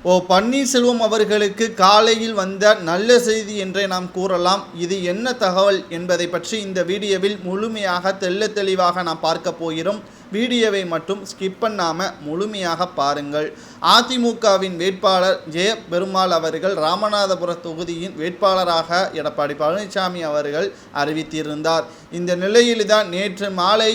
பன்னீர்செல்வம் அவர்களுக்கு காலையில் வந்த நல்ல செய்தி என்றே நாம் கூறலாம். இது என்ன தகவல் என்பதை பற்றி இந்த வீடியோவில் முழுமையாக தெளிவாக நாம் பார்க்க போகிறோம். வீடியோவை மட்டும் ஸ்கிப் பண்ணாமல் முழுமையாக பாருங்கள். அதிமுகவின் வேட்பாளர் ஜெயபெருமாள் அவர்கள் ராமநாதபுரம் தொகுதியின் வேட்பாளராக எடப்பாடி பழனிசாமி அவர்கள் அறிவித்திருந்தார். இந்த நிலையில்தான் நேற்று மாலை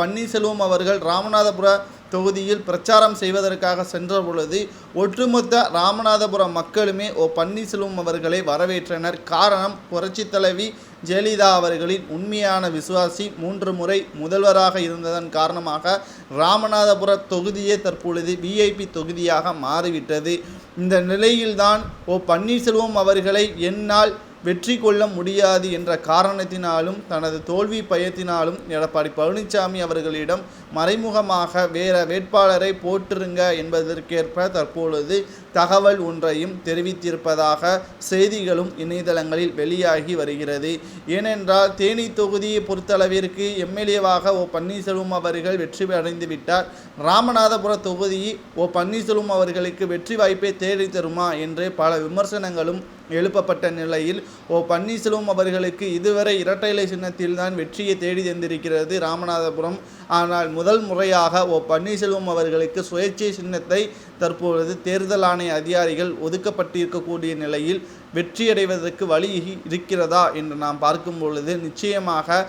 பன்னீர்செல்வம் அவர்கள் ராமநாதபுரம் தொகுதியில் பிரச்சாரம் செய்வதற்காக சென்ற பொழுது ஒட்டுமொத்த ராமநாதபுரம் மக்களுமே பன்னீர்செல்வம் அவர்களை வரவேற்றனர். காரணம், புரட்சித் தலைவி ஜெயலலிதா அவர்களின் உண்மையான விசுவாசி, 3 முறை முதல்வராக இருந்ததன் காரணமாக ராமநாதபுரம் தொகுதியே தற்பொழுது விஐபி தொகுதியாக மாறிவிட்டது. இந்த நிலையில்தான் பன்னீர்செல்வம் அவர்களை என்னால் வெற்றி கொள்ள முடியாது என்ற காரணத்தினாலும் தனது தோல்வி பயத்தினாலும் எடப்பாடி பழனிசாமி அவர்களிடம் மறைமுகமாக வேற வேட்பாளரை போட்டிருங்க என்பதற்கேற்ப தற்பொழுது தகவல் ஒன்றையும் தெரிவித்திருப்பதாக செய்திகளும் இணையதளங்களில் வெளியாகி வருகிறது. ஏனென்றால் தேனி தொகுதியை பொறுத்தளவிற்கு எம்எல்ஏவாக பன்னீர்செல்வம் அவர்கள் வெற்றி அடைந்து விட்டார். ராமநாதபுரம் தொகுதி பன்னீர்செல்வம் அவர்களுக்கு வெற்றி வாய்ப்பை தேடி தருமா என்று பல விமர்சனங்களும் எழுப்பப்பட்ட நிலையில் பன்னீர்செல்வம் அவர்களுக்கு இதுவரை இரட்டை இலை சின்னத்தில் தான் வெற்றியை தேடி தந்திருக்கிறது ராமநாதபுரம். ஆனால் முதல் முறையாக பன்னீர்செல்வம் அவர்களுக்கு சுயேட்சை சின்னத்தை தற்பொழுது தேர்தல் ஆணைய அதிகாரிகள் ஒதுக்கப்பட்டிருக்கக்கூடிய நிலையில் வெற்றியடைவதற்கு வழி இருக்கிறதா என்று நாம் பார்க்கும் பொழுது நிச்சயமாக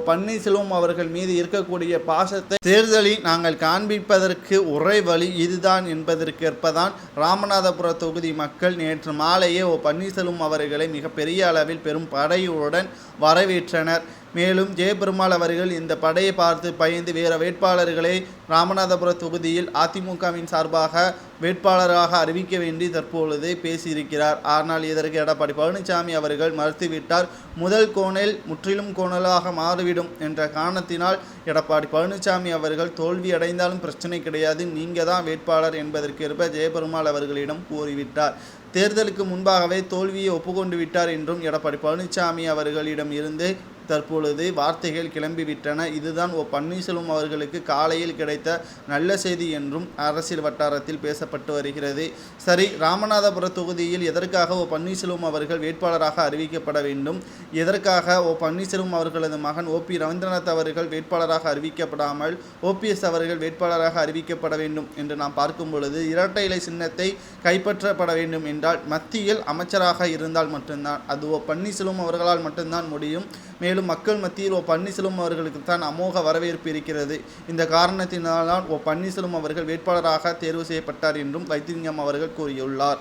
பன்னீர்செல்வம் அவர்கள் மீது இருக்கக்கூடிய பாசத்தை தேர்தலில் நாங்கள் காண்பிப்பதற்கு ஒரே வழி இதுதான் என்பதற்கேற்பதான் ராமநாதபுரம் தொகுதி மக்கள் நேற்று மாலையே பன்னீர்செல்வம் அவர்களை மிகப்பெரிய அளவில் பெரும் படையுடன் வரவேற்றனர். மேலும் ஜெயபெருமாள் அவர்கள் இந்த படையை பார்த்து பயந்து வேறு வேட்பாளர்களை ராமநாதபுரம் தொகுதியில் அதிமுகவின் சார்பாக வேட்பாளராக அறிவிக்க வேண்டி தற்பொழுது பேசியிருக்கிறார். ஆனால் இதற்கு எடப்பாடி பழனிசாமி அவர்கள் மறுத்துவிட்டார். முதல் கோணல் முற்றிலும் கோணலாக மாறிவிடும் என்ற காரணத்தினால் எடப்பாடி பழனிசாமி அவர்கள் தோல்வி அடைந்தாலும் பிரச்சனை கிடையாது, நீங்கள் தான் வேட்பாளர் என்பதற்கேற்ப ஜெயபெருமாள் அவர்களிடம் கூறிவிட்டார். தேர்தலுக்கு முன்பாகவே தோல்வியை ஒப்புக்கொண்டு விட்டார் என்றும் எடப்பாடி பழனிசாமி அவர்களிடம் இருந்து தற்பொழுது வார்த்தைகள் கிளம்பிவிட்டன. இதுதான் பன்னீர்செல்வம் அவர்களுக்கு காலையில் கிடைத்த நல்ல செய்தி என்றும் அரசியல் வட்டாரத்தில் பேசப்பட்டு வருகிறது. சரி, ராமநாதபுரம் தொகுதியில் எதற்காக பன்னீர்செல்வம் அவர்கள் வேட்பாளராக அறிவிக்கப்பட வேண்டும்? எதற்காக பன்னீர்செல்வம் அவர்களது மகன் ஓபி ரவீந்திரநாத் அவர்கள் வேட்பாளராக அறிவிக்கப்படாமல் ஓபிஎஸ் அவர்கள் வேட்பாளராக அறிவிக்கப்பட வேண்டும் என்று நாம் பார்க்கும் பொழுது, இரட்டை இலை சின்னத்தை கைப்பற்றப்பட வேண்டும் என்றால் மத்தியில் அமைச்சராக இருந்தால் மட்டும்தான், அது பன்னீர்செல்வம் அவர்களால் மட்டும்தான் முடியும். மேலும் மக்கள் மத்தியில் பன்னீர்செல்வம் அவர்களுக்கு தான் அமோக வரவேற்பு இருக்கிறது. இந்த காரணத்தினால்தான் பன்னீர்செல்வம் அவர்கள் வேட்பாளராக தேர்வு செய்யப்பட்டார் என்றும் வைத்திலிங்கம் அவர்கள் கூறியுள்ளார்.